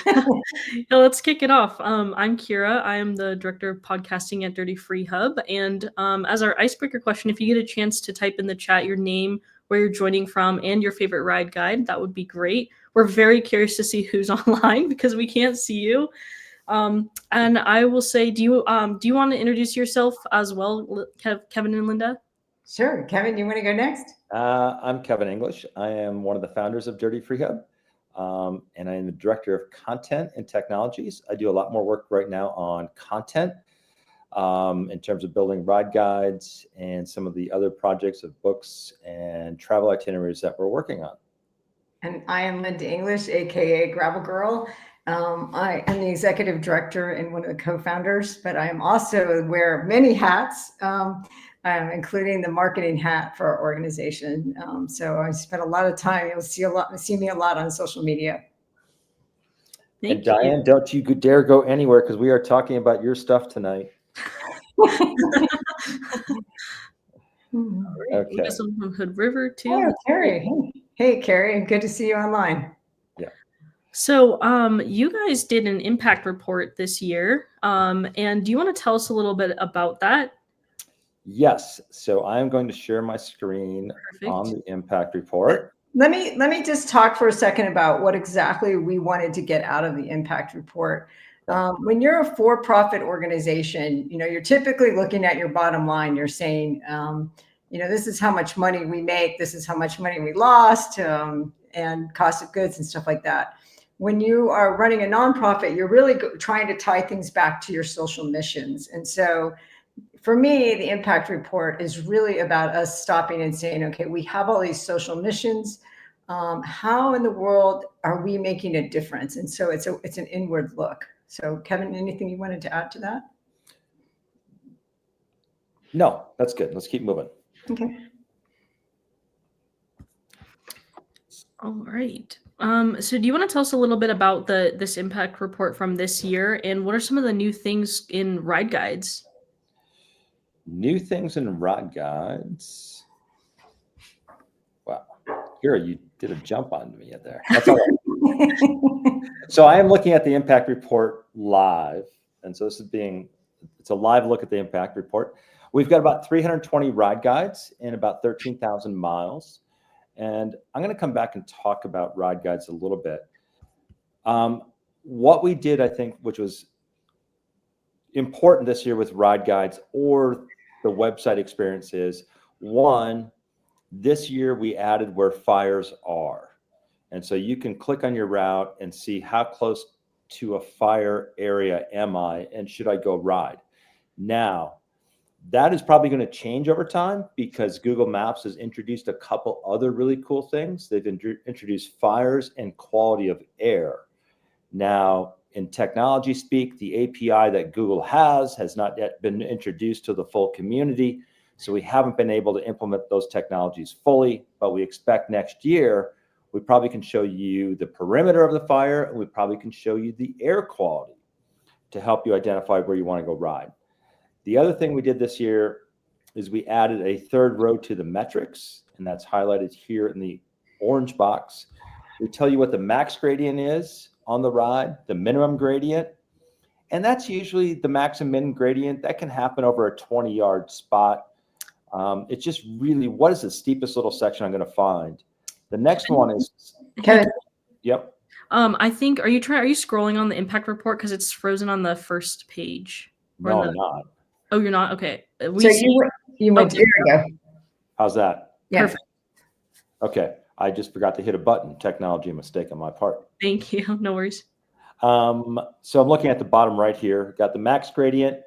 Yeah, let's kick it off. I'm Kira. I am the director of podcasting at Dirty Freehub. And as our icebreaker question, if you get a chance to type in the chat your name, where you're joining from, and your favorite ride guide, that would be great. We're very curious to see who's online because we can't see you. And I will say, do you want to introduce yourself as well, Kevin and Linda? Sure. Kevin, you want to go next? I'm Kevin English. I am one of the founders of Dirty Freehub, and I am the director of content and technologies. I do a lot more work right now on content in terms of building ride guides and some of the other projects of books and travel itineraries that we're working on. And I am Linda English, aka Gravel Girl. I am the executive director and one of the co-founders, but I am also wear many hats, including the marketing hat for our organization. So I spent a lot of time. You'll see me a lot on social media. And Diane, don't you dare go anywhere because we are talking about your stuff tonight. Okay. We got someone from Hood River too. Oh, Carrie. Hey, Carrie. Good to see you online. Yeah. So, you guys did an impact report this year, and do you want to tell us a little bit about that? Yes. So I am going to share my screen on the impact report. Let me just talk for a second about what exactly we wanted to get out of the impact report. When you're a for-profit organization, you're typically looking at your bottom line. You're saying, this is how much money we make. This is how much money we lost, and cost of goods and stuff like that. When you are running a nonprofit, you're really trying to tie things back to your social missions. And so for me, the impact report is really about us stopping and saying, okay, we have all these social missions. How in the world are we making a difference? And so it's an inward look. So Kevin, anything you wanted to add to that? No, that's good. Let's keep moving. Okay. All right. So do you want to tell us a little bit about this impact report from this year, and what are some of the new things in ride guides? New things in ride guides. Wow. Kira, you did a jump on me there. That's all right. So I am looking at the impact report live. And so it's a live look at the impact report. We've got about 320 ride guides and about 13,000 miles. And I'm going to come back and talk about ride guides a little bit. What we did, I think, which was important this year with ride guides or the website experience is, one, this year we added where fires are. And so you can click on your route and see how close to a fire area am I, and should I go ride? Now, that is probably going to change over time because Google Maps has introduced a couple other really cool things. They've introduced fires and quality of air. Now, in technology speak, the API that Google has not yet been introduced to the full community. So we haven't been able to implement those technologies fully, but we expect next year, we probably can show you the perimeter of the fire, and we probably can show you the air quality to help you identify where you want to go ride. The other thing we did this year is we added a third row to the metrics, and that's highlighted here in the orange box. We tell you what the max gradient is on the ride, the minimum gradient, and that's usually the max and min gradient. That can happen over a 20-yard spot. It's just really, what is the steepest little section I'm going to find? The next one is Kevin. Yep. I think, are you scrolling on the impact report because it's frozen on the first page? No, I'm not. Oh, you're not? Okay. You went, there you go. How's that? Yeah. Perfect. Okay. I just forgot to hit a button. Technology mistake on my part. Thank you. No worries. So I'm looking at the bottom right here. Got the max gradient.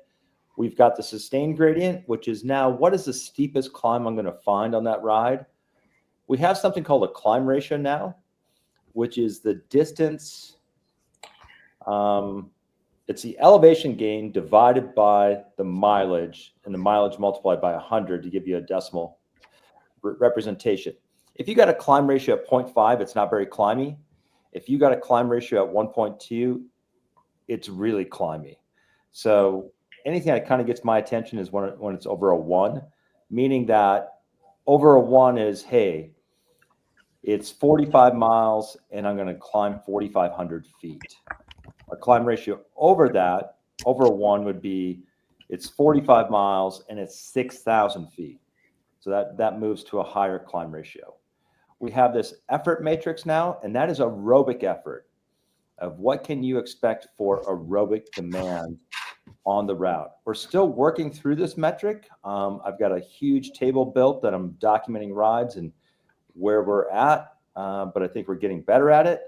We've got the sustained gradient, which is now what is the steepest climb I'm going to find on that ride? We have something called a climb ratio now, which is the distance. It's the elevation gain divided by the mileage, and the mileage multiplied by 100 to give you a decimal representation. If you got a climb ratio at 0.5, it's not very climby. If you got a climb ratio at 1.2, it's really climby. So anything that kind of gets my attention is when it's over a 1, meaning that over a 1 is, hey, It's 45 miles and I'm going to climb 4,500 feet. A climb ratio over that, over 1 would be, it's 45 miles and it's 6,000 feet. So that moves to a higher climb ratio. We have this effort matrix now, and that is aerobic effort of what can you expect for aerobic demand on the route. We're still working through this metric. I've got a huge table built that I'm documenting rides and where we're at, but I think we're getting better at it.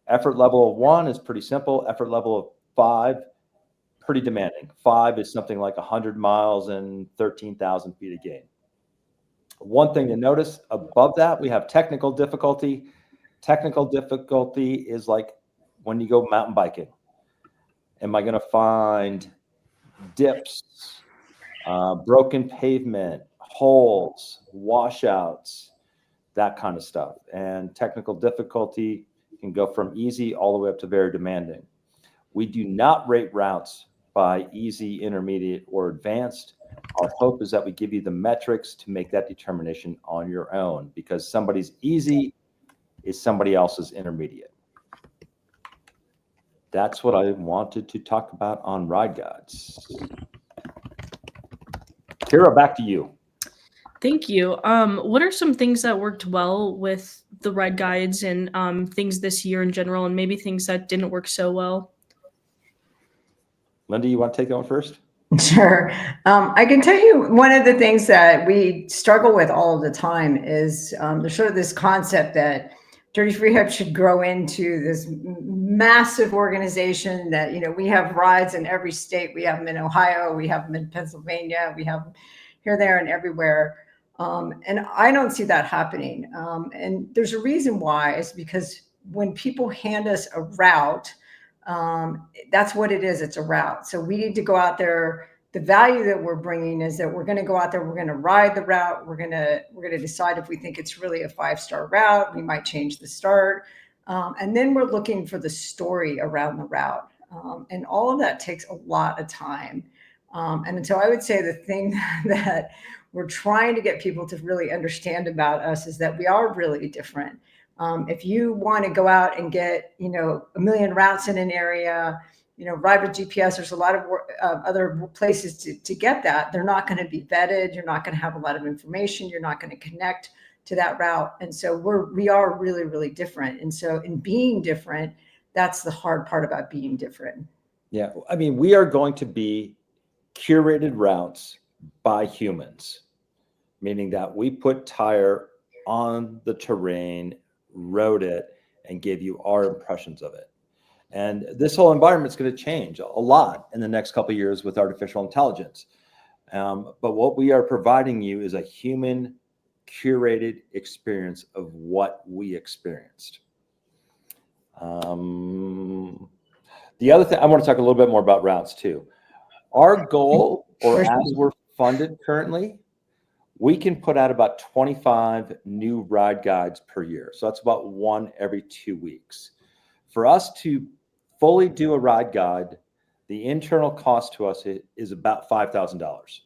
Effort level of 1 is pretty simple. Effort level of 5, pretty demanding. 5 is something like 100 miles and 13,000 feet of gain. One thing to notice above that, we have technical difficulty. Technical difficulty is like when you go mountain biking. Am I going to find dips, broken pavement, holes, washouts, that kind of stuff? And technical difficulty can go from easy all the way up to very demanding. We do not rate routes by easy, intermediate, or advanced. Our hope is that we give you the metrics to make that determination on your own, because somebody's easy is somebody else's intermediate. That's what I wanted to talk about on ride guides. Kira, back to you. Thank you. What are some things that worked well with the ride guides and things this year in general, and maybe things that didn't work so well? Linda, you want to take that one first? Sure. I can tell you one of the things that we struggle with all the time is there's sort of this concept that Dirty Freehub should grow into this massive organization that, you know, we have rides in every state. We have them in Ohio, we have them in Pennsylvania, we have them here, there, and everywhere. And I don't see that happening. And there's a reason why. It's because when people hand us a route, that's what it is. It's a route. So we need to go out there. The value that we're bringing is that we're going to go out there. We're going to ride the route. We're going to decide if we think it's really a 5-star route. We might change the start. And then we're looking for the story around the route. And all of that takes a lot of time. And so I would say the thing that we're trying to get people to really understand about us is that we are really different. If you want to go out and get, you know, 1 million routes in an area, you know, ride with GPS, there's a lot of other places to get that. They're not going to be vetted. You're not going to have a lot of information. You're not going to connect to that route. And so we are really, really different. And so in being different, that's the hard part about being different. Yeah. I mean, we are going to be curated routes by humans, meaning that we put tire on the terrain, rode it, and gave you our impressions of it. And this whole environment is going to change a lot in the next couple of years with artificial intelligence. But what we are providing you is a human curated experience of what we experienced. The other thing, I want to talk a little bit more about routes too. Our goal, or as we're funded currently, we can put out about 25 new ride guides per year. So that's about 1 every 2 weeks. For us to fully do a ride guide, the internal cost to us is about $5,000.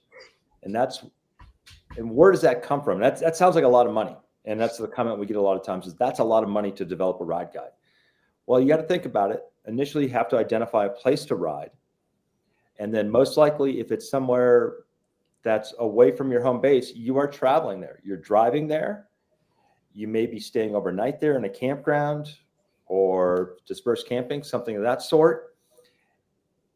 And where does that come from? That sounds like a lot of money. And that's the comment we get a lot of times is that's a lot of money to develop a ride guide. Well, you got to think about it. Initially, you have to identify a place to ride. And then most likely, if it's somewhere that's away from your home base, you are traveling there. You're driving there. You may be staying overnight there in a campground or dispersed camping, something of that sort.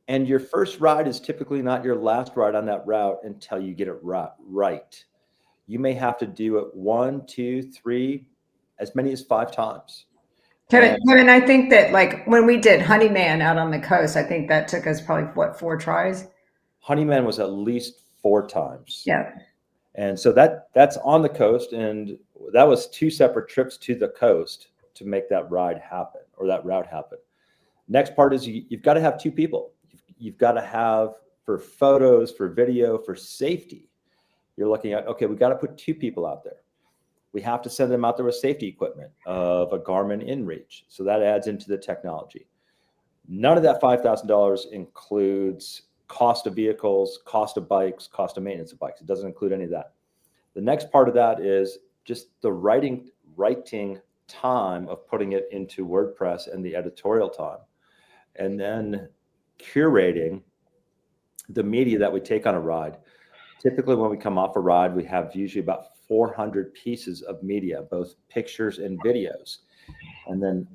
And your first ride is typically not your last ride on that route until you get it right. You may have to do it 1, 2, 3, as many as 5 times. Kevin, I think that like when we did Honeyman out on the coast, I think that took us probably, what, 4 tries? Honeyman was at least 4 times. Yeah. And so that's on the coast. And that was 2 separate trips to the coast to make that ride happen or that route happen. Next part is you've got to have 2 people. You've got to have, for photos, for video, for safety. You're looking at, okay, we got to put 2 people out there. We have to send them out there with safety equipment of a Garmin InReach. So that adds into the technology. None of that $5,000 includes cost of vehicles, cost of bikes, cost of maintenance of bikes. It doesn't include any of that. The next part of that is just the writing time of putting it into WordPress and the editorial time, and then curating the media that we take on a ride. Typically, when we come off a ride, we have usually about 400 pieces of media, both pictures and videos, and then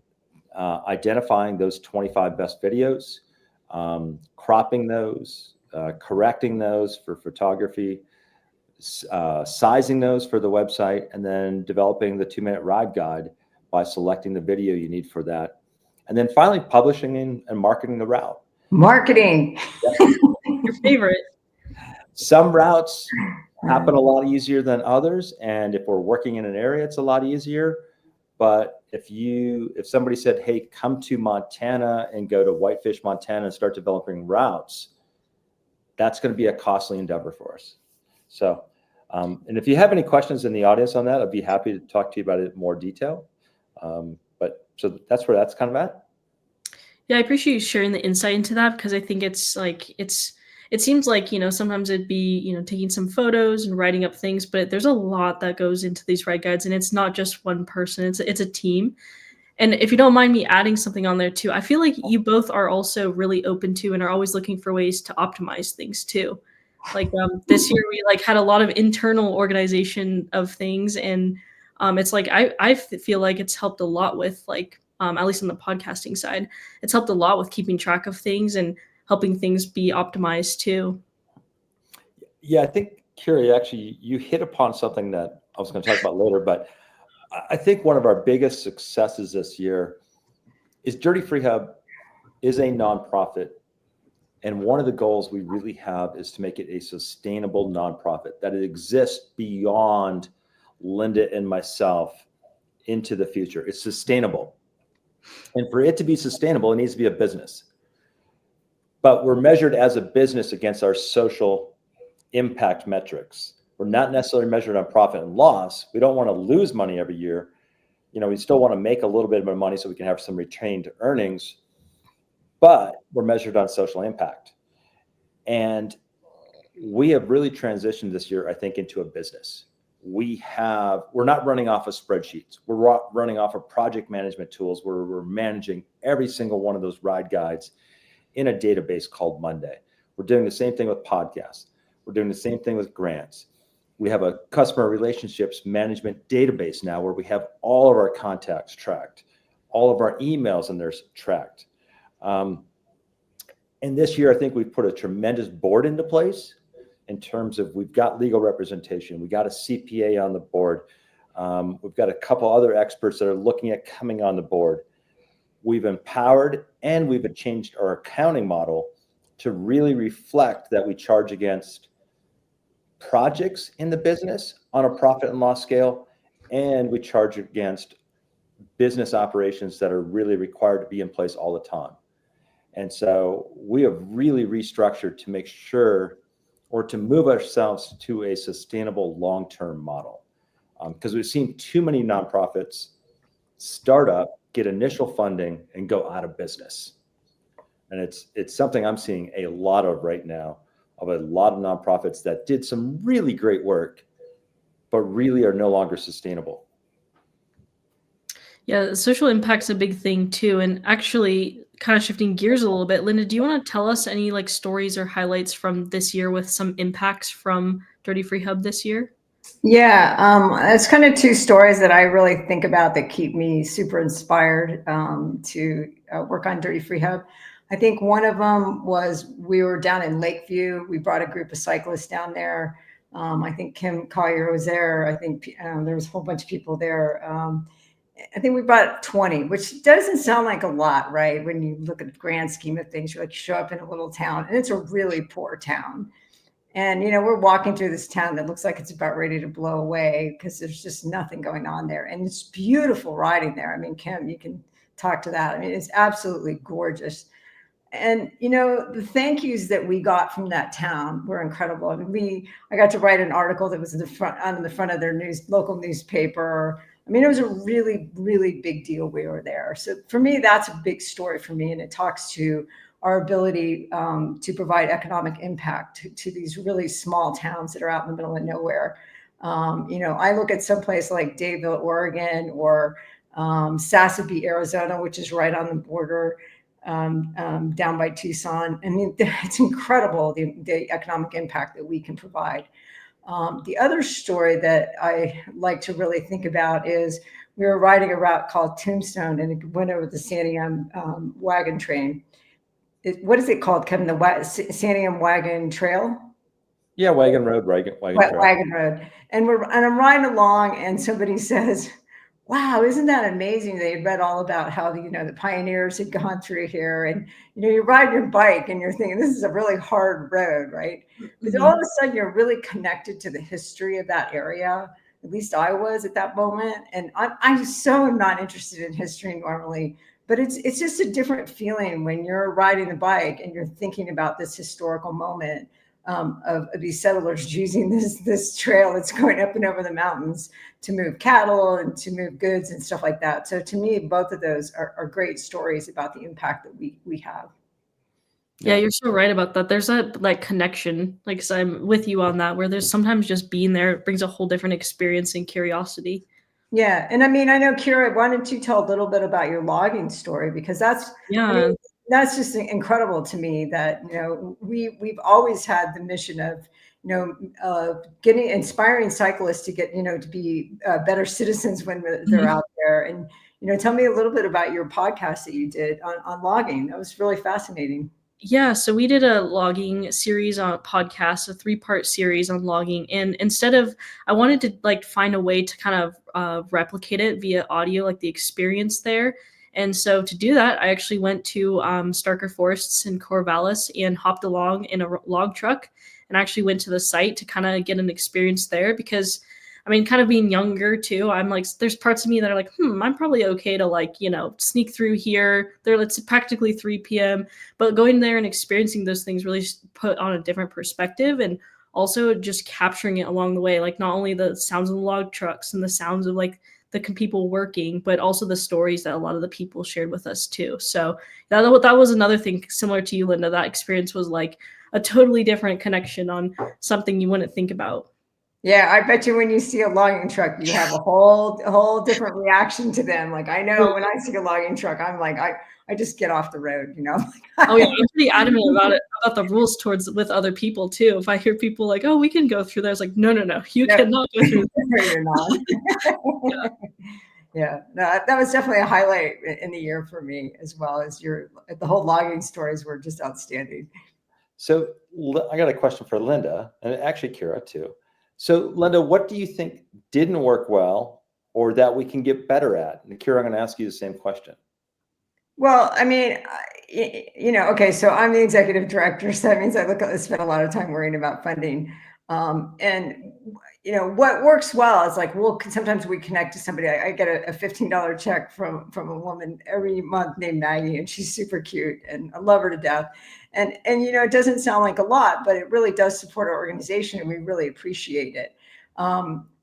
identifying those 25 best videos, cropping those, correcting those for photography, sizing those for the website, and then developing the 2-minute ride guide by selecting the video you need for that. And then finally publishing and marketing the route. Marketing. Your favorite. Some routes happen a lot easier than others. And if we're working in an area, it's a lot easier. But if somebody said, hey, come to Montana and go to Whitefish, Montana and start developing routes, that's going to be a costly endeavor for us. So, and if you have any questions in the audience on that, I'd be happy to talk to you about it in more detail. But so that's where that's kind of at. Yeah, I appreciate you sharing the insight into that, because I think it's like, it seems like, sometimes it'd be, taking some photos and writing up things, but there's a lot that goes into these ride guides, and it's not just one person, it's a team. And if you don't mind me adding something on there too, I feel like you both are also really open to and are always looking for ways to optimize things too. Like this year we had a lot of internal organization of things, and it's like I feel like it's helped a lot with at least on the podcasting side, it's helped a lot with keeping track of things and helping things be optimized too. Yeah, I think, Kira, actually you hit upon something that I was going to talk about later, but I think one of our biggest successes this year is Dirty Freehub is a nonprofit. And one of the goals we really have is to make it a sustainable nonprofit, that it exists beyond Linda and myself into the future. It's sustainable. And for it to be sustainable, it needs to be a business. But we're measured as a business against our social impact metrics. We're not necessarily measured on profit and loss. We don't want to lose money every year. We still want to make a little bit of money so we can have some retained earnings, but we're measured on social impact. And we have really transitioned this year, I think, into a business. We're not running off of spreadsheets. We're running off of project management tools where we're managing every single one of those ride guides in a database called Monday. We're doing the same thing with podcasts. We're doing the same thing with grants. We have a customer relationships management database now where we have all of our contacts tracked, all of our emails and theirs tracked. And this year, I think we've put a tremendous board into place in terms of we've got legal representation. We got a CPA on the board. We've got a couple other experts that are looking at coming on the board. We've empowered and we've changed our accounting model to really reflect that we charge against projects in the business on a profit and loss scale, and we charge against business operations that are really required to be in place all the time. And so we have really restructured to make sure, or to move ourselves to a sustainable long-term model. Because we've seen too many nonprofits start up, get initial funding, and go out of business. And it's something I'm seeing a lot of right now, of a lot of nonprofits that did some really great work, but really are no longer sustainable. Yeah, social impact's a big thing too. And actually, kind of shifting gears a little bit, Linda, do you want to tell us any stories or highlights from this year with some impacts from Dirty Freehub this year? Yeah, it's kind of two stories that I really think about that keep me super inspired to work on Dirty Freehub. I think one of them was we were down in Lakeview. We brought a group of cyclists down there. I think Kim Collier was there. I think there was a whole bunch of people there. I think we brought 20, which doesn't sound like a lot, right? When you look at the grand scheme of things, you show up in a little town, and it's a really poor town. And, we're walking through this town that looks like it's about ready to blow away because there's just nothing going on there. And it's beautiful riding there. I mean, Kim, you can talk to that. I mean, it's absolutely gorgeous. And, the thank yous that we got from that town were incredible. I mean, I got to write an article that was on the front of their local newspaper. I mean, it was a really, really big deal we were there. So for me, that's a big story for me. And it talks to our ability to provide economic impact to these really small towns that are out in the middle of nowhere. I look at someplace like Dayville, Oregon, or Sassabee, Arizona, which is right on the border down by Tucson. I mean, it's incredible the economic impact that we can provide. The other story that I like to really think about is we were riding a route called Tombstone, and it went over the Santiam wagon train. What is it called, Kevin? The Santiam Wagon Trail? Yeah, Wagon Road, Wagon Trail. Wagon Road. And I'm riding along, and somebody says, wow, isn't that amazing? They had read all about how the pioneers had gone through here, and you ride your bike and you're thinking this is a really hard road, right? But all of a sudden you're really connected to the history of that area. At least I was at that moment, and I'm so not interested in history normally, but it's just a different feeling when you're riding the bike and you're thinking about this historical moment of these settlers using this trail that's going up and over the mountains to move cattle and to move goods and stuff like that. So to me, both of those are great stories about the impact that we have. Yeah, you're so right about that. There's that like connection, like so I'm with you on that, where there's sometimes just being there brings a whole different experience and curiosity. Yeah, and I mean, I know, Kira, why don't you tell a little bit about your logging story, because that's that's just incredible to me that we've always had the mission of inspiring cyclists to get to be better citizens when they're out there. And tell me a little bit about your podcast that you did on logging. That was really fascinating. Yeah, so we did a logging series on a podcast, a 3-part series on logging, and I wanted to like find a way to kind of replicate it via audio, like the experience there. And so to do that, I actually went to Starker Forests in Corvallis and hopped along in a log truck, and actually went to the site to kind of get an experience there because, I mean, kind of being younger too, I'm like, there's parts of me that are like, I'm probably okay to like, sneak through here. It's practically 3 p.m. But going there and experiencing those things really put on a different perspective, and also just capturing it along the way. Like not only the sounds of the log trucks and the sounds of like the people working, but also the stories that a lot of the people shared with us too. So that was another thing similar to you, Linda. That experience was like a totally different connection on something you wouldn't think about. Yeah, I bet you when you see a logging truck, you have a whole different reaction to them. Like I know when I see a logging truck, I'm like, I just get off the road, Oh yeah, I'm pretty adamant about it, about the rules with other people too. If I hear people like, oh, we can go through there, it's like, no, you cannot go through there. You're not. Yeah, no, that was definitely a highlight in the year for me, as well as the whole logging stories were just outstanding. So I got a question for Linda, and actually Kira too. So Linda, what do you think didn't work well or that we can get better at? And Kira, I'm going to ask you the same question. Well, I mean, okay, so I'm the executive director, so that means I spend a lot of time worrying about funding. And what works well is like sometimes we connect to somebody. I get a $15 check from a woman every month named Maggie, and she's super cute, and I love her to death. And it doesn't sound like a lot, but it really does support our organization, and we really appreciate it.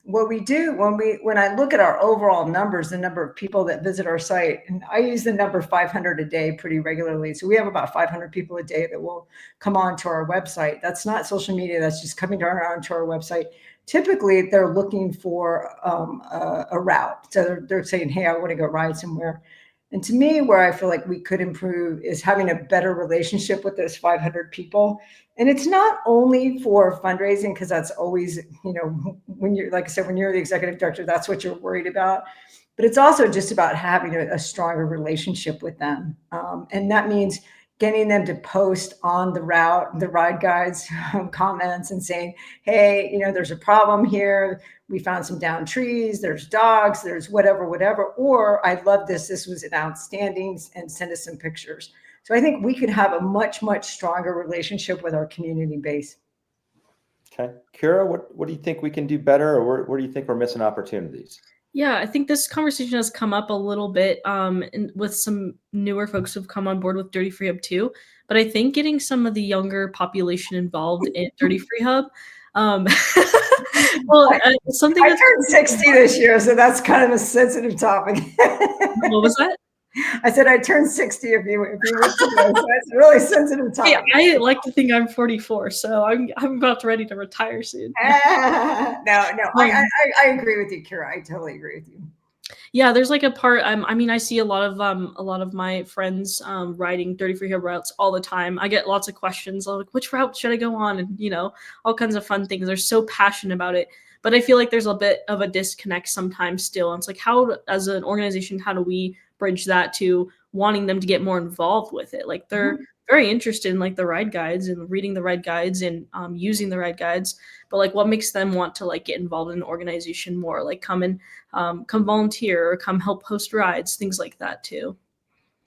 What we do when I look at our overall numbers, the number of people that visit our site, and I use the number 500 a day pretty regularly. So we have about 500 people a day that will come onto our website. That's not social media. That's just coming onto our website. Typically, they're looking for a route. So they're saying, hey, I want to go ride somewhere. And to me, where I feel like we could improve is having a better relationship with those 500 people. And it's not only for fundraising, because that's always, when you're, like I said, when you're the executive director, that's what you're worried about. But it's also just about having a stronger relationship with them. And that means getting them to post on the ride guides comments and saying, hey, there's a problem here. We found some downed trees, there's dogs, there's whatever, or I love this was an outstanding, and send us some pictures. So I think we could have a much, much stronger relationship with our community base. Okay. Kira, what do you think we can do better, or where do you think we're missing opportunities? Yeah, I think this conversation has come up a little bit with some newer folks who've come on board with Dirty Freehub too. But I think getting some of the younger population involved in Dirty Freehub, well, something I turned 60 this year, so that's kind of a sensitive topic. What was that? I said I turned 60 if you were to know, so that's a really sensitive topic. Yeah, I like to think I'm 44, so I'm about ready to retire soon. No, I agree with you, Kira. I totally agree with you. Yeah, there's like a part. I mean, I see a lot of my friends riding Dirty Freehub routes all the time. I get lots of questions like, which route should I go on, and all kinds of fun things. They're so passionate about it, but I feel like there's a bit of a disconnect sometimes still. And it's like, as an organization, how do we bridge that to wanting them to get more involved with it? Like they're very interested in like the ride guides and reading the ride guides and using the ride guides, but like what makes them want to like get involved in an organization more, like come volunteer or come help host rides, things like that too.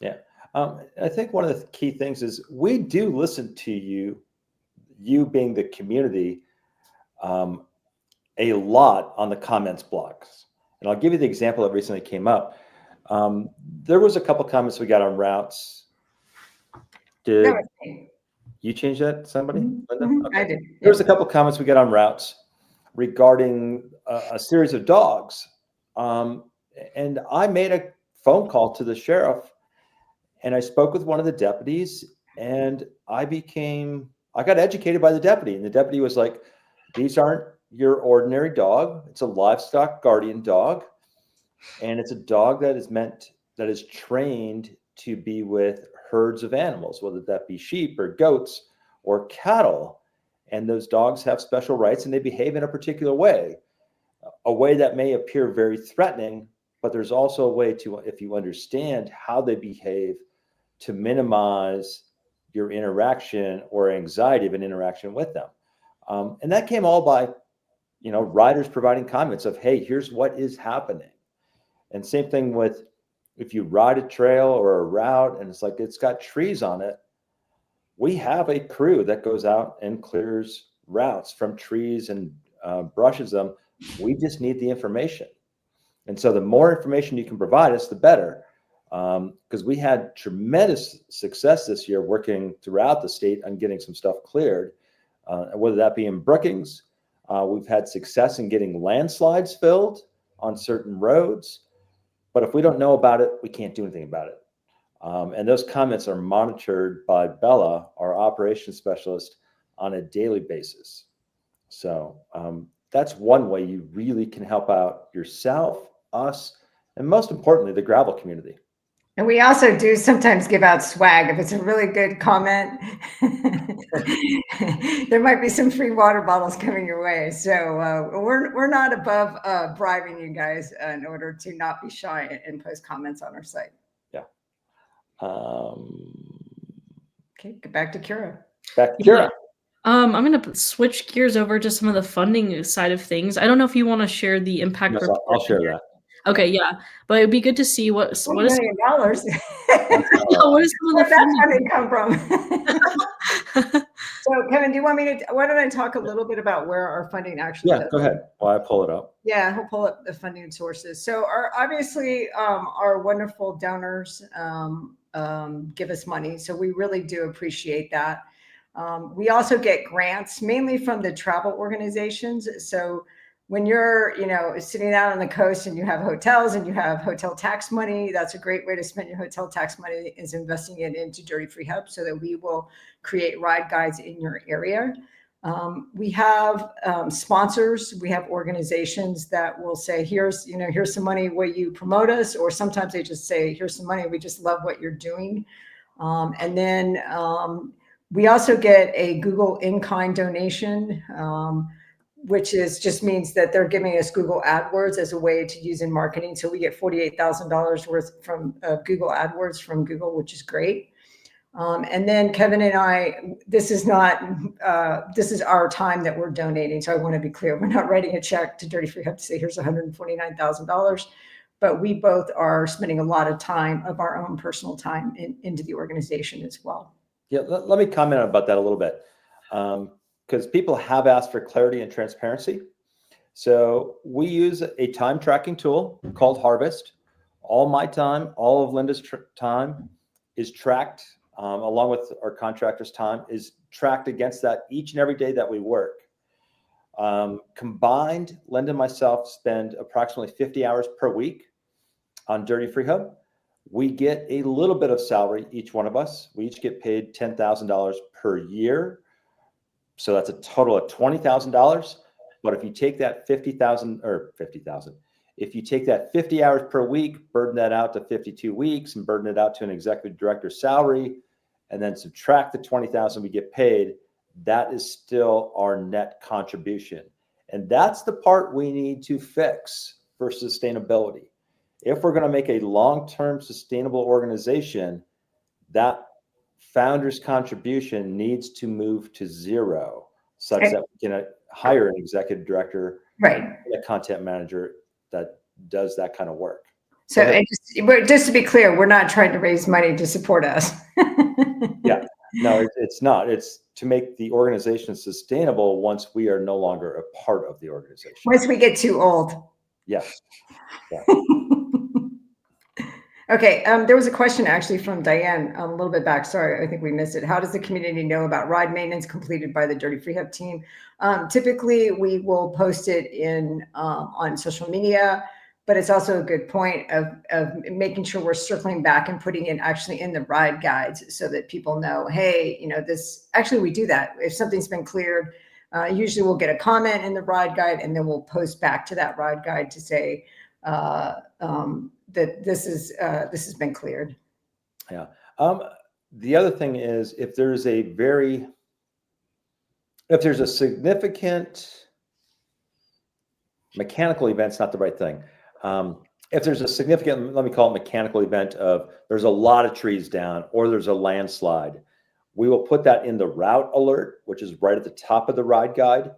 Yeah. I think one of the key things is we do listen to you being the community, a lot on the comments blogs. And I'll give you the example that recently came up. There was a couple comments we got on routes. Did you change that, somebody, Linda? Okay. I did. There was a couple comments we got on routes regarding a series of dogs. And I made a phone call to the sheriff, and I spoke with one of the deputies, and I got educated by the deputy. And the deputy was like, these aren't your ordinary dog. It's a livestock guardian dog. And it's a dog that is trained to be with herds of animals, whether that be sheep or goats or cattle. And those dogs have special rights, and they behave in a particular way, a way that may appear very threatening, but there's also a way to, if you understand how they behave, to minimize your interaction or anxiety of an interaction with them. And that came all by, riders providing comments of, hey, here's what is happening. And same thing with if you ride a trail or a route and it's got trees on it, we have a crew that goes out and clears routes from trees and brushes them. We just need the information. And so the more information you can provide us, the better. Because we had tremendous success this year working throughout the state on getting some stuff cleared, whether that be in Brookings. We've had success in getting landslides filled on certain roads. But if we don't know about it, we can't do anything about it. And those comments are monitored by Bella, our operations specialist, on a daily basis. So that's one way you really can help out yourself, us, and most importantly, the gravel community. And we also do sometimes give out swag. If it's a really good comment, there might be some free water bottles coming your way. So we're not above bribing you guys in order to not be shy and post comments on our site. Yeah. Okay, go back to Kira. Back to Kira. Yeah. I'm going to switch gears over to some of the funding side of things. I don't know if you want to share the impact Yes, report. I'll share that. Okay, yeah, but it'd be good to see what is $20 million. what is some of the Where'd that funding? funding come from? So, Kevin, do you want me to? Why don't I talk a little bit about where our funding actually? Yeah, go ahead. While I pull it up. Yeah, he'll pull up the funding sources. So, obviously, our wonderful donors give us money, so we really do appreciate that. We also get grants, mainly from the travel organizations. So when you're, sitting out on the coast and you have hotels and you have hotel tax money, that's a great way to spend your hotel tax money, is investing it into Dirty Freehub so that we will create ride guides in your area. We have sponsors. We have organizations that will say, here's some money, will you promote us? Or sometimes they just say, here's some money, we just love what you're doing. And then we also get a Google in-kind donation, which just means that they're giving us Google AdWords as a way to use in marketing. So we get $48,000 worth from Google AdWords from Google, which is great. And then Kevin and I, this is our time that we're donating. So I want to be clear, we're not writing a check to Dirty Freehub to say, here's $149,000, but we both are spending a lot of time of our own personal time into the organization as well. Yeah, let me comment about that a little bit, because people have asked for clarity and transparency. So we use a time tracking tool called Harvest. All my time, all of Linda's time is tracked, along with our contractors' time is tracked against that each and every day that we work. Combined, Linda and myself spend approximately 50 hours per week on Dirty Freehub. We get a little bit of salary, each one of us. We each get paid $10,000 per year. So that's a total of $20,000. But if you take that $50,000, If you take that 50 hours per week, burden that out to 52 weeks and burden it out to an executive director's salary, and then subtract the 20,000 we get paid, that is still our net contribution. And that's the part we need to fix for sustainability. If we're going to make a long-term sustainable organization, that founder's contribution needs to move to zero, such that we can hire an executive director, right, a content manager that does that kind of work. So just to be clear, we're not trying to raise money to support us. Yeah, no, it's not. It's to make the organization sustainable once we are no longer a part of the organization. Once we get too old. Yes. Yeah. Okay, there was a question actually from Diane a little bit back. Sorry, I think we missed it. How does the community know about ride maintenance completed by the Dirty Freehub team? Typically, we will post it in on social media, but it's also a good point of making sure we're circling back and putting it actually in the ride guides so that people know, hey, you know, this, actually we do that. If something's been cleared, usually we'll get a comment in the ride guide and then we'll post back to that ride guide to say, that this has been cleared. Yeah. The other thing is if there's a significant mechanical event's not the right thing. If there's a significant, let me call it mechanical event of there's a lot of trees down or there's a landslide, we will put that in the route alert, which is right at the top of the ride guide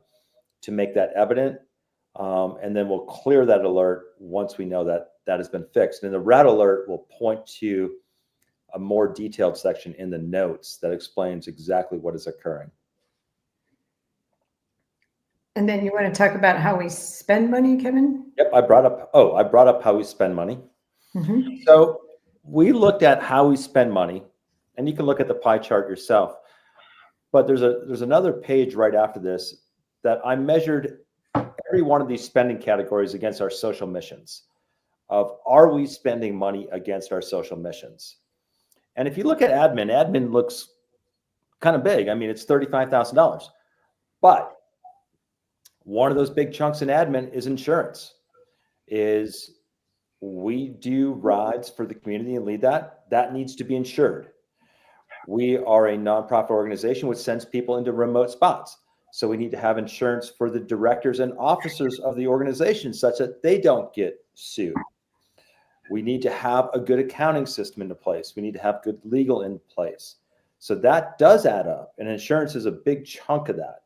to make that evident. And then we'll clear that alert once we know that that has been fixed. And the route alert will point to a more detailed section in the notes that explains exactly what is occurring. And then you want to talk about how we spend money, Kevin? Yep, I brought up how we spend money. Mm-hmm. So we looked at how we spend money, and you can look at the pie chart yourself. But there's another page right after this that I measured every one of these spending categories against our social missions of, are we spending money against our social missions? And if you look at admin looks kind of big. I mean, it's $35,000, but one of those big chunks in admin is insurance. Is we do rides for the community and lead that needs to be insured. We are a nonprofit organization which sends people into remote spots. So we need to have insurance for the directors and officers of the organization such that they don't get sued. We need to have a good accounting system into place. We need to have good legal in place. So that does add up, and insurance is a big chunk of that.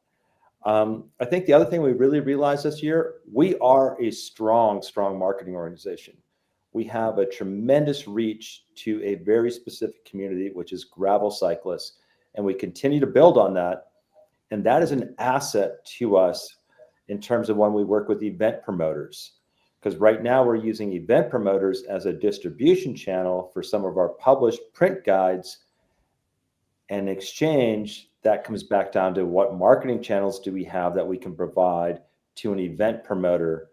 I think the other thing we really realized this year, we are a strong marketing organization. We have a tremendous reach to a very specific community, which is gravel cyclists, and we continue to build on that. And that is an asset to us in terms of when we work with event promoters. Because right now we're using event promoters as a distribution channel for some of our published print guides. And in exchange, that comes back down to what marketing channels do we have that we can provide to an event promoter.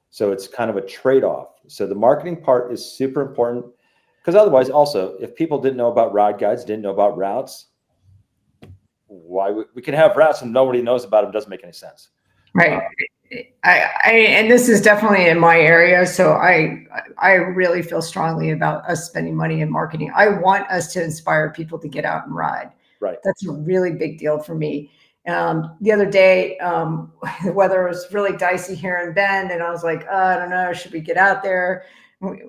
So it's kind of a trade-off. So the marketing part is super important, because otherwise also, if people didn't know about ride guides, didn't know about routes, why we can have routes and nobody knows about them, doesn't make any sense. Right. And this is definitely in my area. So I really feel strongly about us spending money in marketing. I want us to inspire people to get out and ride. Right. That's a really big deal for me. The other day, the weather was really dicey here in Bend, and I was like, I don't know, should we get out there?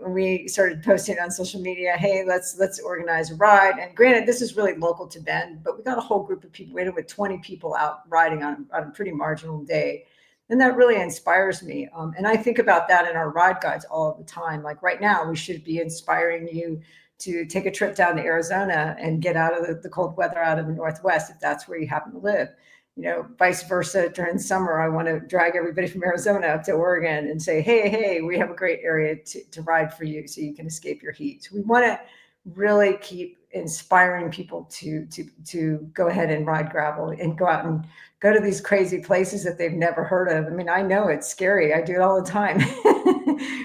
We started posting on social media, hey, let's organize a ride. And granted, this is really local to Bend, but we got a whole group of people. We ended with 20 people out riding on a pretty marginal day. And that really inspires me. And I think about that in our ride guides all the time. Like right now, we should be inspiring you to take a trip down to Arizona and get out of the cold weather out of the Northwest, if that's where you happen to live. You know, vice versa, during summer, I want to drag everybody from Arizona up to Oregon and say, hey, we have a great area to ride for you so you can escape your heat. So we want to really keep inspiring people to go ahead and ride gravel and go out and go to these crazy places that they've never heard of. I mean, I know it's scary. I do it all the time.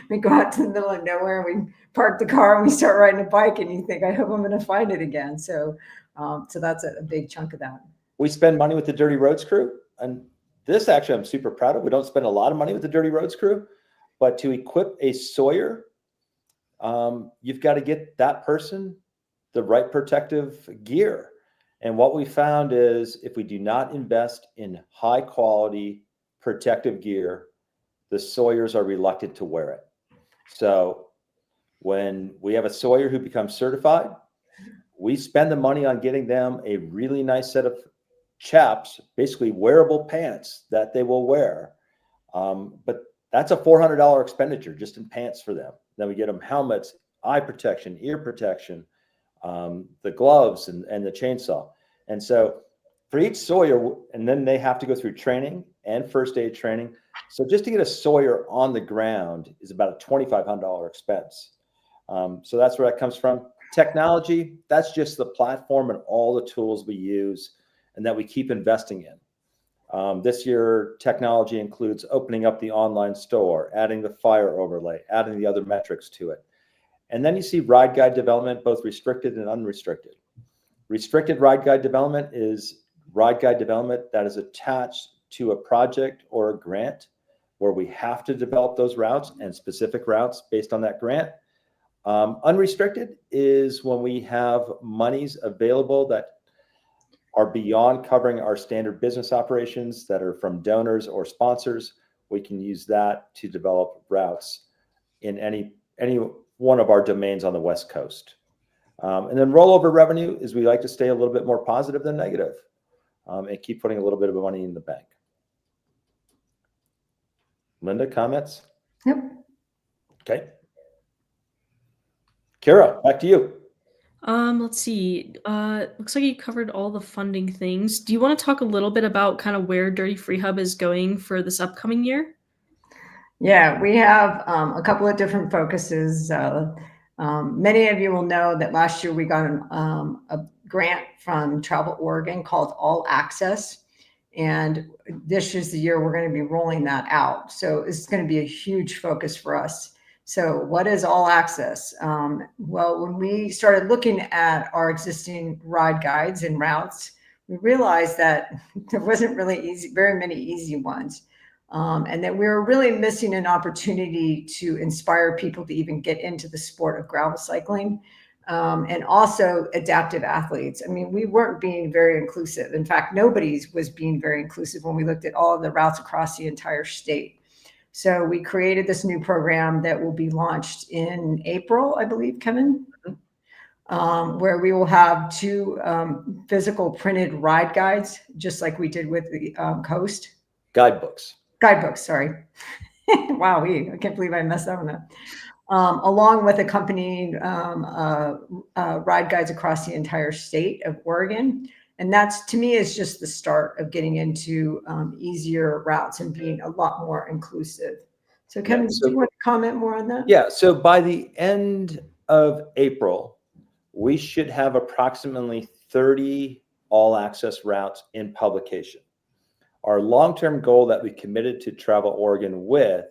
We go out to the middle of nowhere and we park the car and we start riding a bike and you think, I hope I'm going to find it again. So that's a big chunk of that. We spend money with the Dirty Roads crew, and this actually I'm super proud of. We don't spend a lot of money with the Dirty Roads crew, But to equip a sawyer, you've got to get that person the right protective gear. And what we found is if we do not invest in high quality protective gear, the sawyers are reluctant to wear it. So when we have a sawyer who becomes certified, we spend the money on getting them a really nice set of chaps, basically wearable pants that they will wear. But that's a $400 expenditure just in pants for them. Then we get them helmets, eye protection, ear protection, the gloves and the chainsaw. And so for each sawyer, and then they have to go through training and first aid training. So just to get a sawyer on the ground is about a $2,500 expense. So that's where that comes from. Technology, that's just the platform and all the tools we use and that we keep investing in. This year, technology includes opening up the online store, adding the fire overlay, adding the other metrics to it. And then you see ride guide development, both restricted and unrestricted. Restricted ride guide development is ride guide development that is attached to a project or a grant where we have to develop those routes and specific routes based on that grant. Unrestricted is when we have monies available that are beyond covering our standard business operations that are from donors or sponsors. We can use that to develop routes in any one of our domains on the West Coast. And then rollover revenue is we like to stay a little bit more positive than negative and keep putting a little bit of money in the bank. Linda, comments? Yep. Okay. Kara, back to you. Let's see. Looks like you covered all the funding things. Do you want to talk a little bit about kind of where Dirty Freehub is going for this upcoming year? Yeah, we have a couple of different focuses. Many of you will know that last year we got a grant from Travel Oregon called All Access. And this is the year we're going to be rolling that out. So it's going to be a huge focus for us. So what is All Access? Well, when we started looking at our existing ride guides and routes, we realized that there wasn't really very many easy ones. And that we were really missing an opportunity to inspire people to even get into the sport of gravel cycling. And also adaptive athletes. I mean, we weren't being very inclusive. In fact, nobody was being very inclusive when we looked at all of the routes across the entire state. So we created this new program that will be launched in April, I believe, Kevin, where we will have 2 physical printed ride guides, just like we did with the Coast. Guidebooks, sorry. Wow, I can't believe I messed that one up. Along with accompanying ride guides across the entire state of Oregon. And that's, to me, is just the start of getting into easier routes and being a lot more inclusive. So Kevin, do you want to comment more on that? Yeah, so by the end of April, we should have approximately 30 all access routes in publication. Our long-term goal that we committed to Travel Oregon with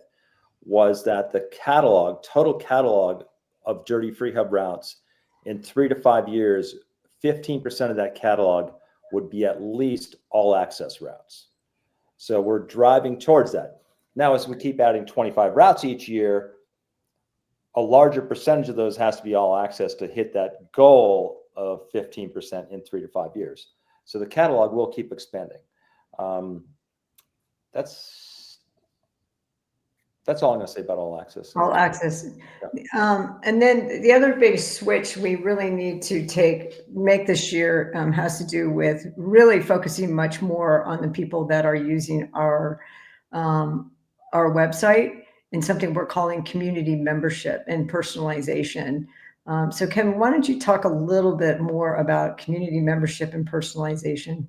was that the total catalog of Dirty Freehub routes in 3 to 5 years, 15% of that catalog would be at least all access routes. So we're driving towards that. Now, as we keep adding 25 routes each year, a larger percentage of those has to be all access to hit that goal of 15% in 3 to 5 years. So the catalog will keep expanding. That's all I'm going to say about all access. All access. Yeah. And then the other big switch we really need to make this year has to do with really focusing much more on the people that are using our website and something we're calling community membership and personalization. So Kevin, why don't you talk a little bit more about community membership and personalization?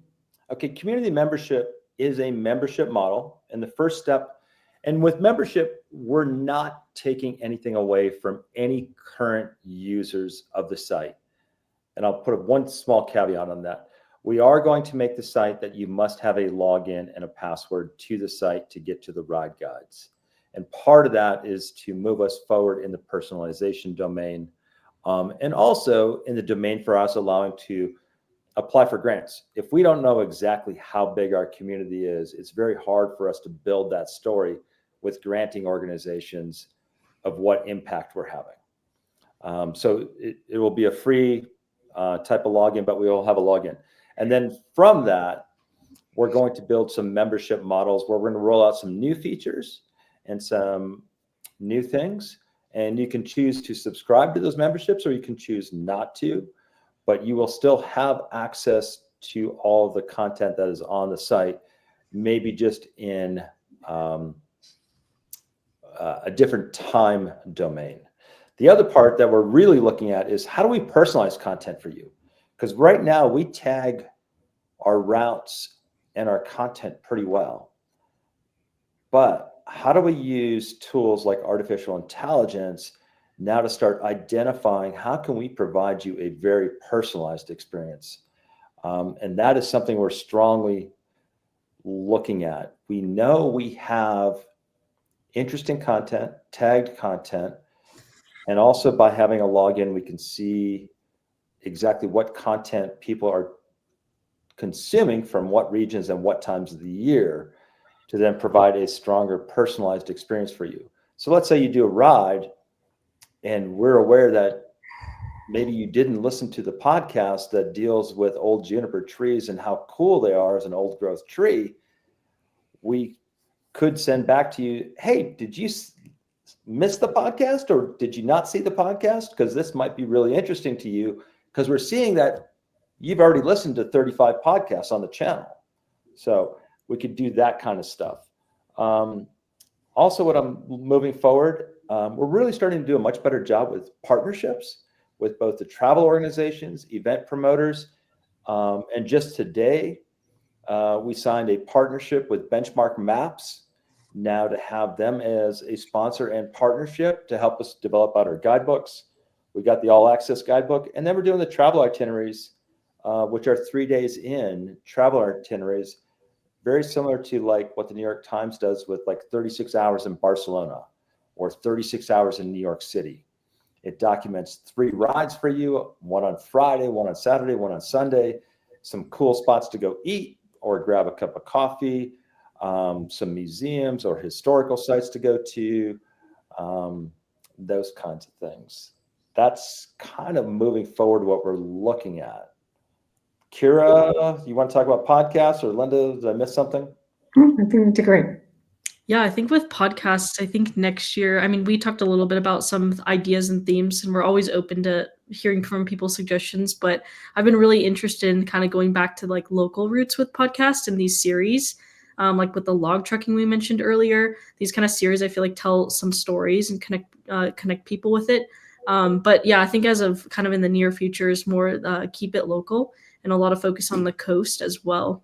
Okay, community membership is a membership model. And the first step, and with membership, we're not taking anything away from any current users of the site. And I'll put one small caveat on that. We are going to make the site that you must have a login and a password to the site to get to the ride guides. And part of that is to move us forward in the personalization domain. And also in the domain for us allowing to apply for grants. If we don't know exactly how big our community is, it's very hard for us to build that story with granting organizations of what impact we're having. So it will be a free type of login, but we will have a login. And then from that, we're going to build some membership models where we're going to roll out some new features and some new things. And you can choose to subscribe to those memberships, or you can choose not to, but you will still have access to all of the content that is on the site, maybe just in a different time domain. The other part that we're really looking at is how do we personalize content for you? Because right now we tag our routes and our content pretty well. But how do we use tools like artificial intelligence now to start identifying how can we provide you a very personalized experience? And that is something we're strongly looking at. We know we have interesting content, tagged content, and also by having a login, we can see exactly what content people are consuming from what regions and what times of the year to then provide a stronger personalized experience for you. So let's say you do a ride and we're aware that maybe you didn't listen to the podcast that deals with old juniper trees and how cool they are as an old growth tree. We could send back to you, hey, did you miss the podcast or did you not see the podcast? Because this might be really interesting to you, because we're seeing that you've already listened to 35 podcasts on the channel. So we could do that kind of stuff. Also, what I'm moving forward, we're really starting to do a much better job with partnerships with both the travel organizations, event promoters, and just today, we signed a partnership with Benchmark Maps now to have them as a sponsor and partnership to help us develop out our guidebooks. We got the all access guidebook, and then we're doing the travel itineraries, which are 3 days in travel itineraries, very similar to like what the New York Times does with like 36 hours in Barcelona or 36 hours in New York City. It documents 3 rides for you, one on Friday, one on Saturday, one on Sunday, some cool spots to go eat or grab a cup of coffee, some museums or historical sites to go to, those kinds of things. That's kind of moving forward what we're looking at. Kira, you want to talk about podcasts, or Linda, did I miss something? I think you did great. Yeah, I think with podcasts, I think next year, I mean, we talked a little bit about some ideas and themes, and we're always open to hearing from people's suggestions, but I've been really interested in kind of going back to like local roots with podcasts and these series, like with the log trucking we mentioned earlier. These kind of series, I feel like tell some stories and connect people with it. But yeah, I think as of kind of in the near future is more keep it local and a lot of focus on the coast as well.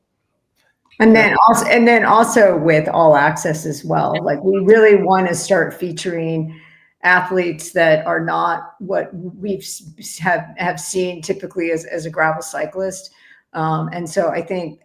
And then also with all access as well. Like we really want to start featuring athletes that are not what we've have seen typically as a gravel cyclist. And so I think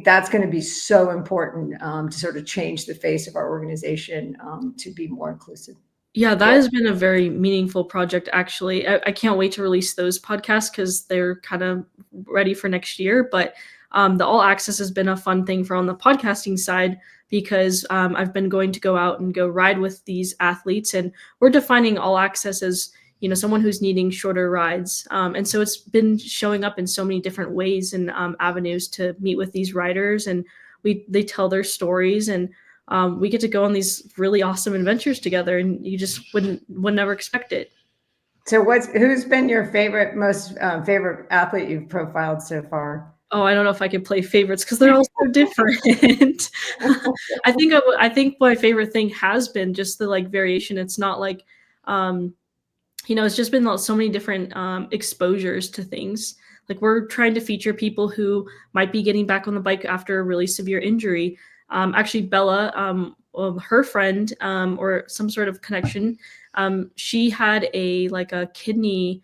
that's going to be so important to sort of change the face of our organization to be more inclusive. Yeah, that has been a very meaningful project, actually. I can't wait to release those podcasts because they're kind of ready for next year. But the all access has been a fun thing for on the podcasting side because I've been going to go out and go ride with these athletes, and we're defining all access as, you know, someone who's needing shorter rides. And so it's been showing up in so many different ways and avenues to meet with these riders, and they tell their stories, and we get to go on these really awesome adventures together, and you just would never expect it. So who's been your most favorite athlete you've profiled so far? Oh, I don't know if I could play favorites because they're all so different. I think my favorite thing has been just the like variation. It's not like, you know, it's just been so many different exposures to things. Like we're trying to feature people who might be getting back on the bike after a really severe injury. Actually, Bella, her friend or some sort of connection, she had a kidney.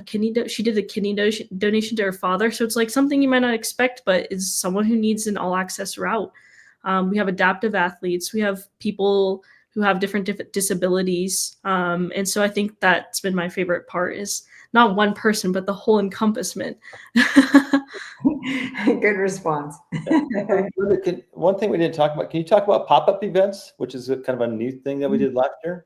She did a kidney donation to her father. So it's like something you might not expect, but is someone who needs an all access route. We have adaptive athletes. We have people who have different disabilities. And so I think that's been my favorite part, is not one person, but the whole encompassment. Good response. One thing we didn't talk about, can you talk about pop-up events, which is kind of a new thing that we did last year?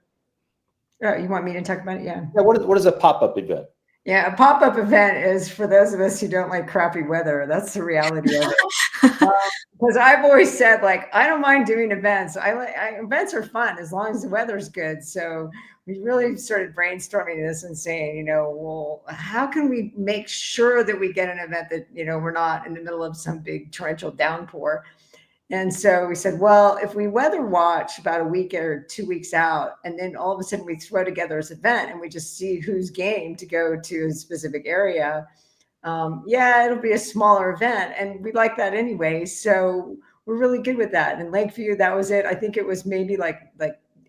You want me to talk about it? Yeah. Yeah, what is a pop-up event? Yeah, a pop-up event is for those of us who don't like crappy weather. That's the reality of it. Because I've always said, like, I don't mind doing events. Events are fun as long as the weather's good. So we really started brainstorming this and saying, well, how can we make sure that we get an event that, we're not in the middle of some big torrential downpour. And so we said, well, if we weather watch about a week or 2 weeks out, and then all of a sudden we throw together this event and we just see who's game to go to a specific area, it'll be a smaller event. And we like that anyway. So we're really good with that. In Lakeview, that was it. I think it was maybe like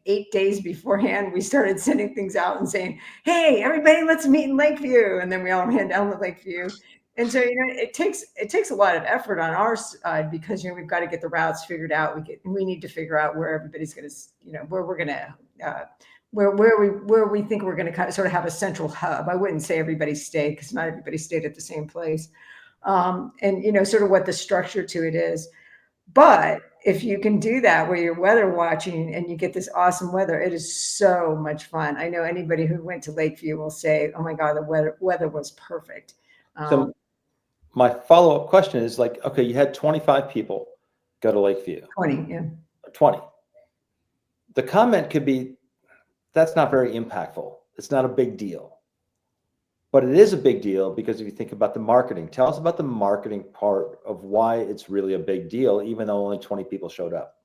8 days beforehand, we started sending things out and saying, hey, everybody, let's meet in Lakeview. And then we all ran down to Lakeview. And so, it takes a lot of effort on our side because, we've got to get the routes figured out. We need to figure out where everybody's going to, where we're going to, where we think we're going to kind of sort of have a central hub. I wouldn't say everybody stayed because not everybody stayed at the same place. And, sort of what the structure to it is. But if you can do that where you're weather watching and you get this awesome weather, it is so much fun. I know anybody who went to Lakeview will say, oh my God, the weather was perfect. So my follow-up question is like, okay, you had 25 people go to Lakeview. 20, yeah. 20. The comment could be, that's not very impactful. It's not a big deal. But it is a big deal because if you think about the marketing, tell us about the marketing part of why it's really a big deal, even though only 20 people showed up.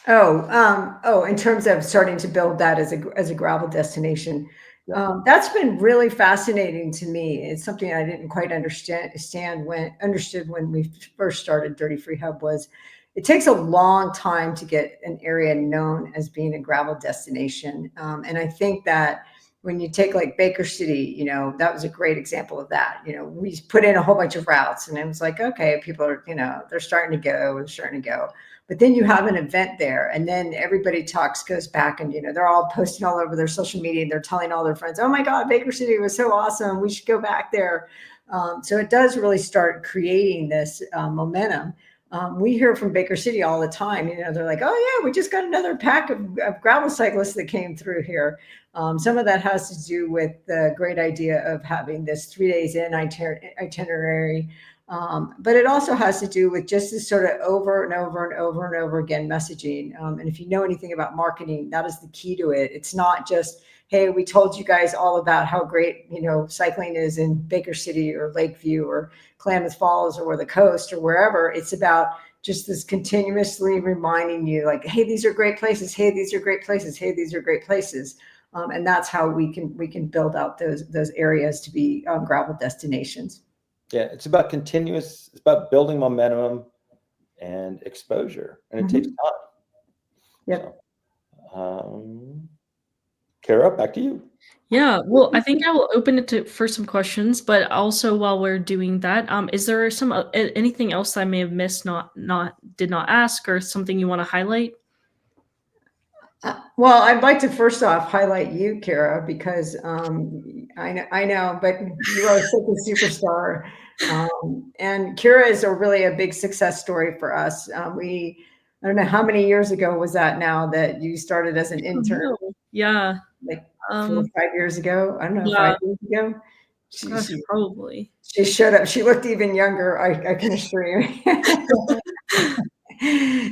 In terms of starting to build that as a gravel destination. That's been really fascinating to me. It's something I didn't quite understood when we first started Dirty Freehub. Was it takes a long time to get an area known as being a gravel destination. And I think that when you take like Baker City, that was a great example of that. We put in a whole bunch of routes and it was like, okay, people are, they're starting to go. But then you have an event there and then everybody goes back and, they're all posting all over their social media and they're telling all their friends, oh my God, Baker City was so awesome. We should go back there. So it does really start creating this momentum. We hear from Baker City all the time. They're like, oh yeah, we just got another pack of gravel cyclists that came through here. Some of that has to do with the great idea of having this 3 days in itinerary. But it also has to do with just this sort of over and over and over and over again messaging. And if you know anything about marketing, that is the key to it. It's not just, hey, we told you guys all about how great, cycling is in Baker City or Lakeview or Klamath Falls or the coast or wherever. It's about just this continuously reminding you like, hey, these are great places. Hey, these are great places. Hey, these are great places. And that's how we can build out those areas to be gravel destinations. Yeah, it's about it's about building momentum and exposure, and it takes time. Yeah. So, Kara, back to you. Yeah, well, I think I will open it for some questions, but also while we're doing that, is there some anything else I may have missed, did not ask, or something you want to highlight? Well, I'd like to first off highlight you, Kara, because I know, but you are such a superstar. And Kara is really a big success story for us. I don't know how many years ago was that now that you started as an intern? Yeah. Like 4 or 5 years ago. I don't know, Yeah. 5 years ago. Gosh, probably. She showed up. She looked even younger, I can assure you.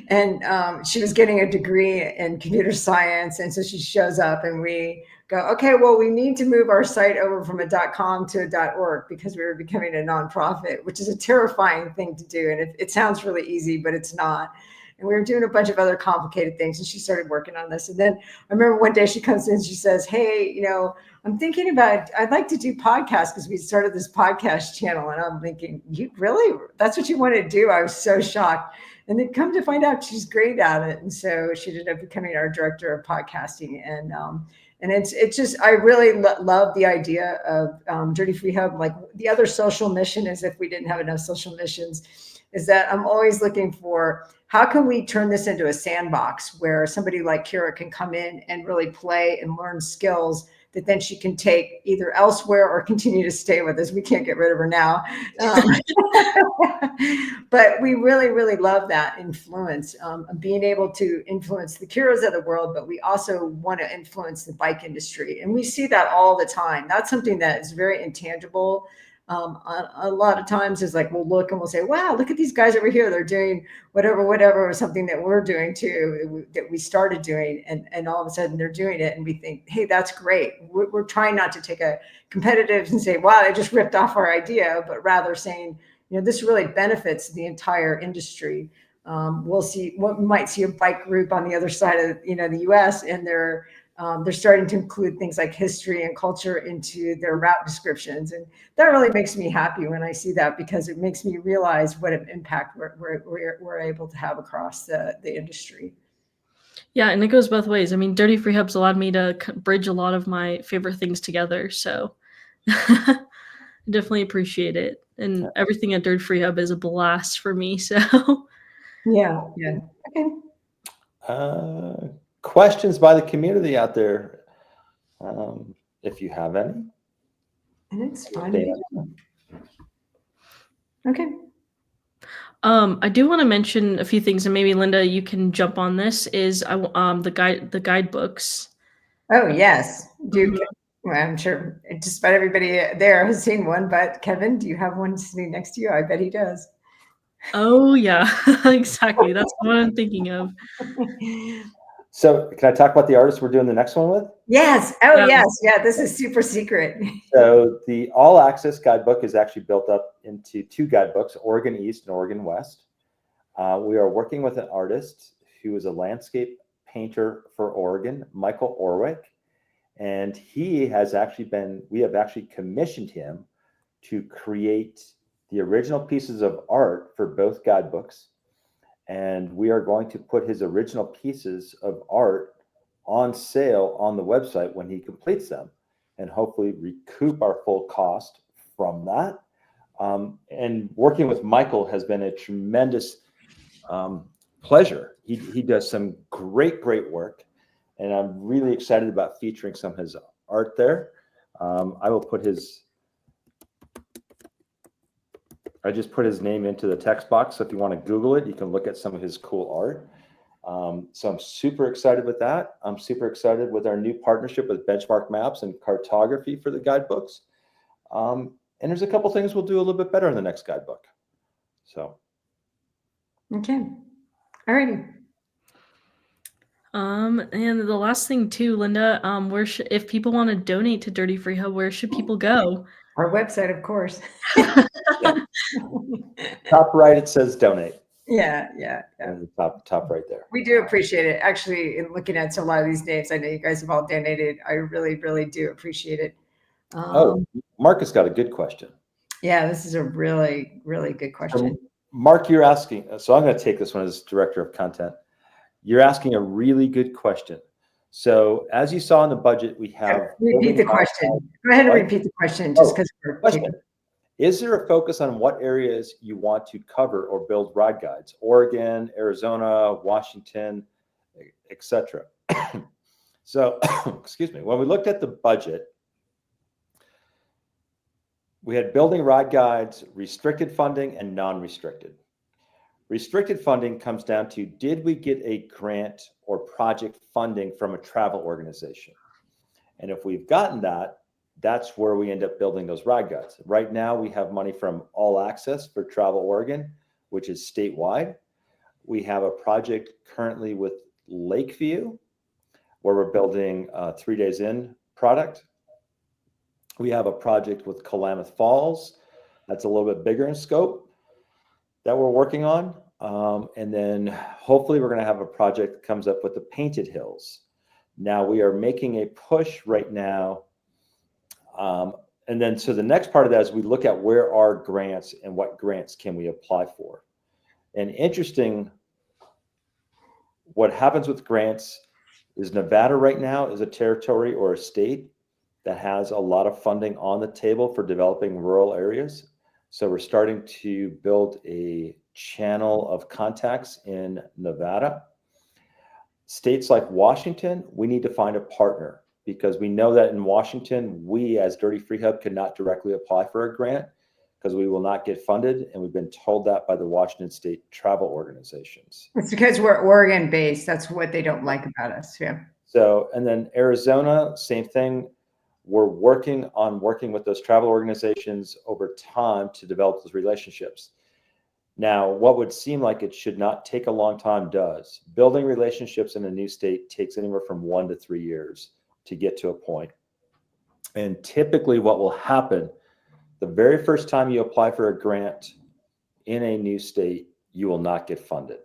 And she was getting a degree in computer science. And so she shows up and we go, okay, well, we need to move our site over from a .com to a .org because we were becoming a nonprofit, which is a terrifying thing to do. And it sounds really easy, but it's not. And we were doing a bunch of other complicated things. And she started working on this. And then I remember one day she comes in and she says, hey, I'm thinking about, I'd like to do podcasts because we started this podcast channel. And I'm thinking, you really, that's what you want to do? I was so shocked. And then come to find out she's great at it. And so she ended up becoming our director of podcasting. And it's just, I really love the idea of Dirty Freehub. Like the other social mission is, if we didn't have enough social missions, is that I'm always looking for, how can we turn this into a sandbox where somebody like Kira can come in and really play and learn skills that then she can take either elsewhere or continue to stay with us. We can't get rid of her now. But we really, really love that influence, being able to influence the Kiras of the world, but we also want to influence the bike industry. And we see that all the time. That's something that is very intangible. A lot of times is like, we'll look and we'll say, wow, look at these guys over here. They're doing whatever, or something that we're doing too, that we started doing. And all of a sudden they're doing it. And we think, hey, that's great. We're trying not to take a competitive and say, wow, they just ripped off our idea, but rather saying, this really benefits the entire industry. We'll see what we might see a bike group on the other side of, the US, and they're starting to include things like history and culture into their route descriptions. And that really makes me happy when I see that, because it makes me realize what an impact we're able to have across the industry. Yeah, and it goes both ways. I mean, Dirty Freehub's allowed me to bridge a lot of my favorite things together. So definitely appreciate it. And everything at Dirty Freehub is a blast for me. So yeah. Okay. Questions by the community out there, if you have any. And it's fine. Okay. I do want to mention a few things, and maybe Linda, you can jump on this. Is the guidebooks? Oh yes, well, I'm sure just about everybody there has seen one. But Kevin, do you have one sitting next to you? I bet he does. Oh yeah, exactly. That's what I'm thinking of. So can I talk about the artist we're doing the next one with? Yes. Oh yes. Yeah. This is super secret. So the All Access guidebook is actually built up into two guidebooks, Oregon East and Oregon West. We are working with an artist who is a landscape painter for Oregon, Michael Orwick. And we have actually commissioned him to create the original pieces of art for both guidebooks. And we are going to put his original pieces of art on sale on the website when he completes them, and hopefully recoup our full cost from that. And working with Michael has been a tremendous pleasure. He does some great work, and I'm really excited about featuring some of his art there. I just put his name into the text box, so if you want to Google it, you can look at some of his cool art. So I'm super excited with that. I'm super excited with our new partnership with Benchmark Maps and Cartography for the guidebooks. And there's a couple things we'll do a little bit better in the next guidebook. So. Okay. All righty. And the last thing too, Linda, if people want to donate to Dirty Freehub, where should people go? Our website, of course. Top right, it says donate. Yeah. And the top right there. We do appreciate it. Actually, in looking at a lot of these names, I know you guys have all donated. I really, really do appreciate it. Marcus got a good question. Yeah, this is a really, really good question. Mark, you're asking, so I'm going to take this one as director of content. You're asking a really good question. So as you saw in the budget, we have... Repeat the question. Go ahead and repeat the question, just because Is there a focus on what areas you want to cover or build ride guides? Oregon, Arizona, Washington, etc. So, excuse me, when we looked at the budget, we had building ride guides, restricted funding, and non-restricted. Restricted funding comes down to, did we get a grant or project funding from a travel organization? And if we've gotten that, that's where we end up building those ride guides. Right now, we have money from All Access for Travel Oregon, which is statewide. We have a project currently with Lakeview, where we're building a 3 days in product. We have a project with Klamath Falls that's a little bit bigger in scope that we're working on. And then hopefully we're going to have a project that comes up with the Painted Hills. Now we are making a push right now. And then so the next part of that is we look at where are grants and what grants can we apply for. And interesting, what happens with grants is Nevada right now is a territory or a state that has a lot of funding on the table for developing rural areas. So we're starting to build a channel of contacts in Nevada. States like Washington, we need to find a partner. because we know that in Washington, we as Dirty Freehub cannot directly apply for a grant because we will not get funded. And we've been told that by the Washington State travel organizations. It's because we're Oregon based. That's what they don't like about us. Yeah. So, and then Arizona, same thing. We're working with those travel organizations over time to develop those relationships. Now, what would seem like it should not take a long time does. Building relationships in a new state takes anywhere from 1 to 3 years to get to a point. And typically what will happen, the very first time you apply for a grant in a new state, you will not get funded.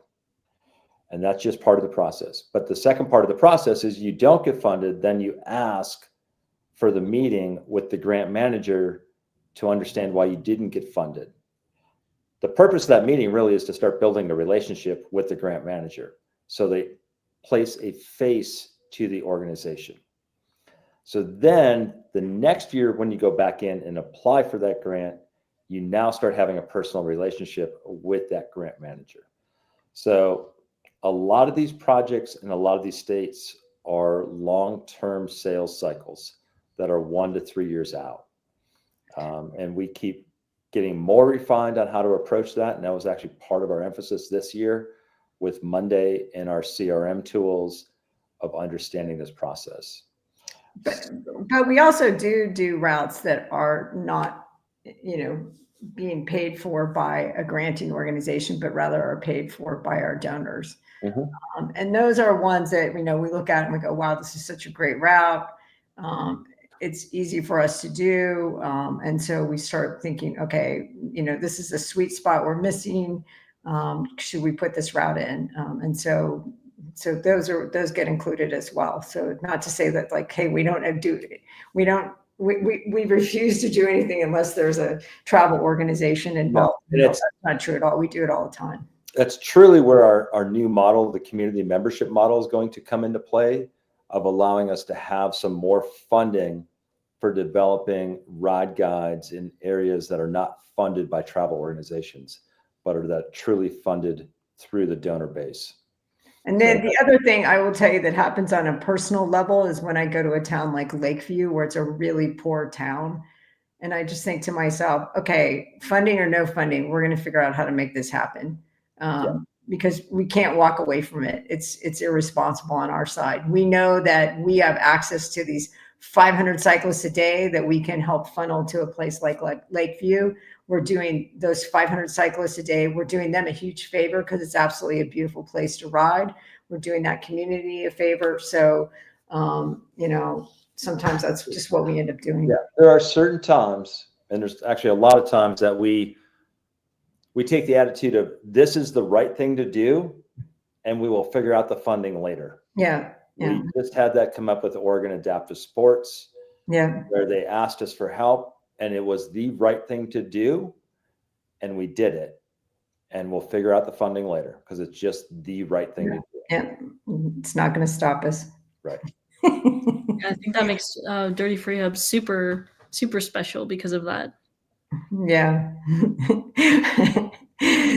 And that's just part of the process. But the second part of the process is you don't get funded, then you ask for the meeting with the grant manager to understand why you didn't get funded. The purpose of that meeting really is to start building a relationship with the grant manager. So they place a face to the organization. So then the next year, when you go back in and apply for that grant, you now start having a personal relationship with that grant manager. So a lot of these projects in a lot of these states are long-term sales cycles that are 1 to 3 years out. And we keep getting more refined on how to approach that. And that was actually part of our emphasis this year with Monday and our CRM tools of understanding this process. But we also do routes that are not, being paid for by a granting organization, but rather are paid for by our donors. Mm-hmm. And those are ones that, we look at and we go, wow, this is such a great route. It's easy for us to do. And so we start thinking, okay, this is a sweet spot we're missing. Should we put this route in? And so those get included as well. So not to say that like, hey, we refuse to do anything unless there's a travel organization involved. No, that's not true at all. We do it all the time. That's truly where our new model, the community membership model, is going to come into play, of allowing us to have some more funding for developing ride guides in areas that are not funded by travel organizations, but are that truly funded through the donor base. And then the other thing I will tell you that happens on a personal level is when I go to a town like Lakeview, where it's a really poor town. And I just think to myself, okay, funding or no funding, we're going to figure out how to make this happen. Because we can't walk away from it. It's irresponsible on our side. We know that we have access to these 500 cyclists a day that we can help funnel to a place like Lakeview. We're doing those 500 cyclists a day. We're doing them a huge favor because it's absolutely a beautiful place to ride. We're doing that community a favor. So, sometimes that's just what we end up doing. Yeah, there are certain times, and there's actually a lot of times that we take the attitude of this is the right thing to do, and we will figure out the funding later. Yeah. We just had that come up with Oregon Adaptive Sports, where they asked us for help, and it was the right thing to do, and we did it. And we'll figure out the funding later because it's just the right thing to do. Yeah, it's not going to stop us. Right. I think that makes Dirty Freehub super, super special because of that. Yeah.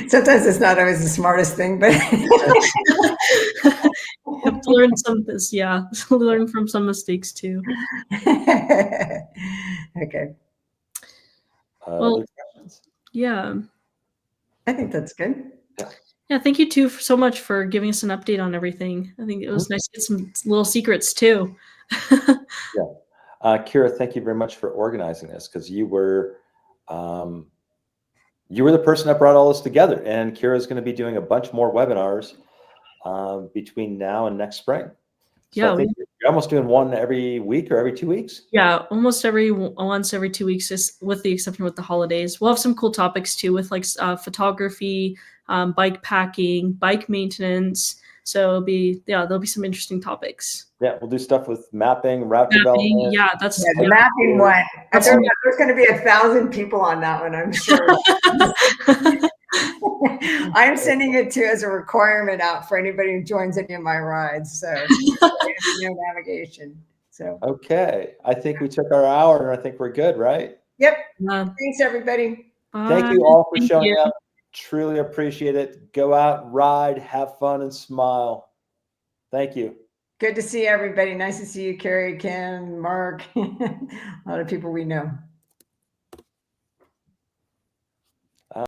Sometimes it's not always the smartest thing, but have to learn learn from some mistakes too. Okay. Well, yeah. I think that's good. Yeah, thank you too so much for giving us an update on everything. I think it was nice to get some little secrets too. Kira, thank you very much for organizing this, because you were the person that brought all this together, and Kira is going to be doing a bunch more webinars between now and next spring. So I think you're almost doing one every week or every 2 weeks. Yeah, almost once every 2 weeks, just with the exception with the holidays. We'll have some cool topics too, with like photography, bike packing, bike maintenance. So there'll be some interesting topips. Yeah, we'll do stuff with mapping, route development. Yeah, that's the mapping one. There's going to be 1,000 people on that one, I'm sure. I'm sending it as a requirement out for anybody who joins any of my rides. So navigation. So okay, I think we took our hour, and I think we're good, right? Yep. Thanks, everybody. Thank you all for showing up. Truly appreciate it. Go out, ride, have fun, and smile. Thank you. Good to see everybody. Nice to see you, Carrie, Kim, Mark, a lot of people we know.